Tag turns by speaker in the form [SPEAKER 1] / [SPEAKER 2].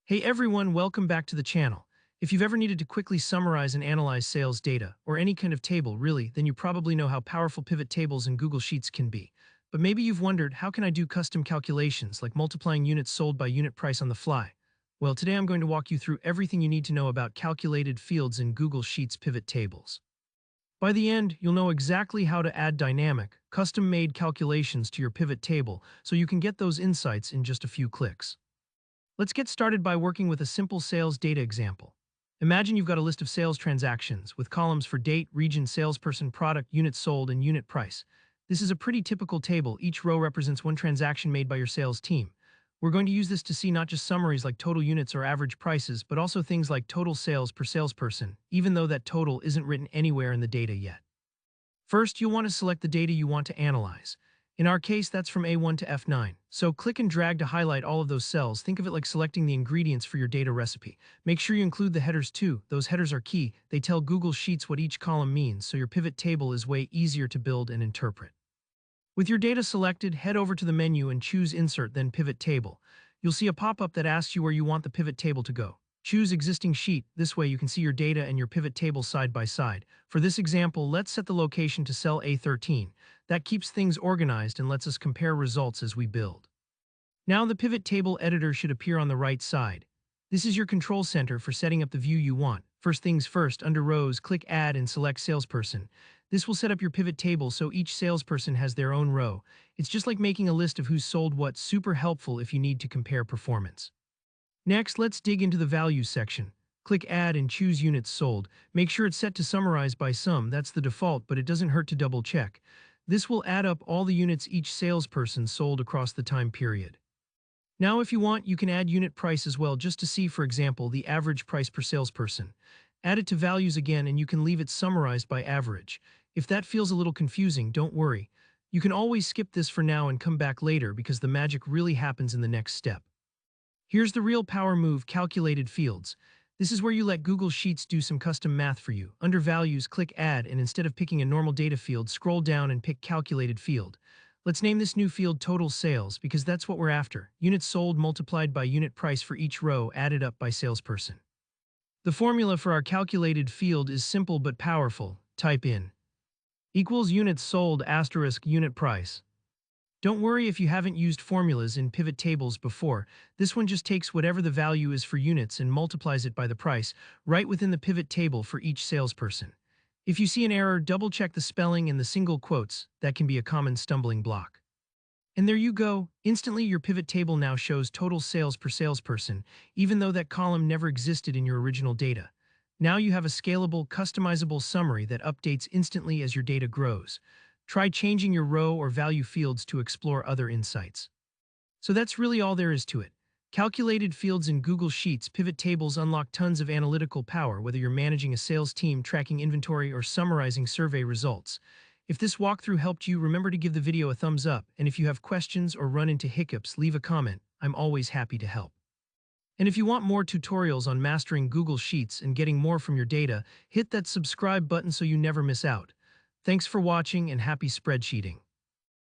[SPEAKER 1] Hey everyone, welcome back to the channel. If you've ever needed to quickly summarize and analyze sales data, or any kind of table really, then you probably know how powerful pivot tables in Google Sheets can be. But maybe you've wondered, how can I do custom calculations like multiplying units sold by unit price on the fly? Well, today I'm going to walk you through everything you need to know about calculated fields in Google Sheets pivot tables. By the end, you'll know exactly how to add dynamic, custom-made calculations to your pivot table so you can get those insights in just a few clicks. Let's get started by working with a simple sales data example. Imagine you've got a list of sales transactions with columns for date, region, salesperson, product, units sold, and unit price. This is a pretty typical table. Each row represents one transaction made by your sales team. We're going to use this to see not just summaries like total units or average prices, but also things like total sales per salesperson, even though that total isn't written anywhere in the data yet. First, you'll want to select the data you want to analyze. In our case, that's from A1 to F9. So click and drag to highlight all of those cells. Think of it like selecting the ingredients for your data recipe. Make sure you include the headers too. Those headers are key. They tell Google Sheets what each column means, so your pivot table is way easier to build and interpret. With your data selected, head over to the menu and choose Insert, then Pivot Table. You'll see a pop-up that asks you where you want the pivot table to go. Choose Existing Sheet. This way you can see your data and your pivot table side by side. For this example, let's set the location to cell A13. That keeps things organized and lets us compare results as we build. Now the pivot table editor should appear on the right side. This is your control center for setting up the view you want. First things first, under Rows, click Add and select Salesperson. This will set up your pivot table so each salesperson has their own row. It's just like making a list of who's sold what, super helpful if you need to compare performance. Next, let's dig into the Values section. Click Add and choose Units Sold. Make sure it's set to Summarize by Sum. That's the default, but it doesn't hurt to double check. This will add up all the units each salesperson sold across the time period. Now, if you want, you can add unit price as well, just to see, for example, the average price per salesperson. Add it to Values again, and you can leave it summarized by average. If that feels a little confusing, don't worry. You can always skip this for now and come back later because the magic really happens in the next step. Here's the real power move, calculated fields. This is where you let Google Sheets do some custom math for you. Under Values, click Add, and instead of picking a normal data field, scroll down and pick Calculated Field. Let's name this new field Total Sales because that's what we're after. Units sold multiplied by unit price for each row added up by salesperson. The formula for our calculated field is simple but powerful. Type in equals units sold asterisk unit price. Don't worry if you haven't used formulas in pivot tables before. This one just takes whatever the value is for units and multiplies it by the price right within the pivot table for each salesperson. If you see an error, double-check the spelling and the single quotes. That can be a common stumbling block. And there you go. Instantly, your pivot table now shows total sales per salesperson, even though that column never existed in your original data. Now you have a scalable, customizable summary that updates instantly as your data grows. Try changing your row or value fields to explore other insights. So that's really all there is to it. Calculated fields in Google Sheets pivot tables unlock tons of analytical power, whether you're managing a sales team, tracking inventory, or summarizing survey results. If this walkthrough helped you, remember to give the video a thumbs up, and if you have questions or run into hiccups, leave a comment. I'm always happy to help. And if you want more tutorials on mastering Google Sheets and getting more from your data, hit that subscribe button so you never miss out. Thanks for watching and happy spreadsheeting.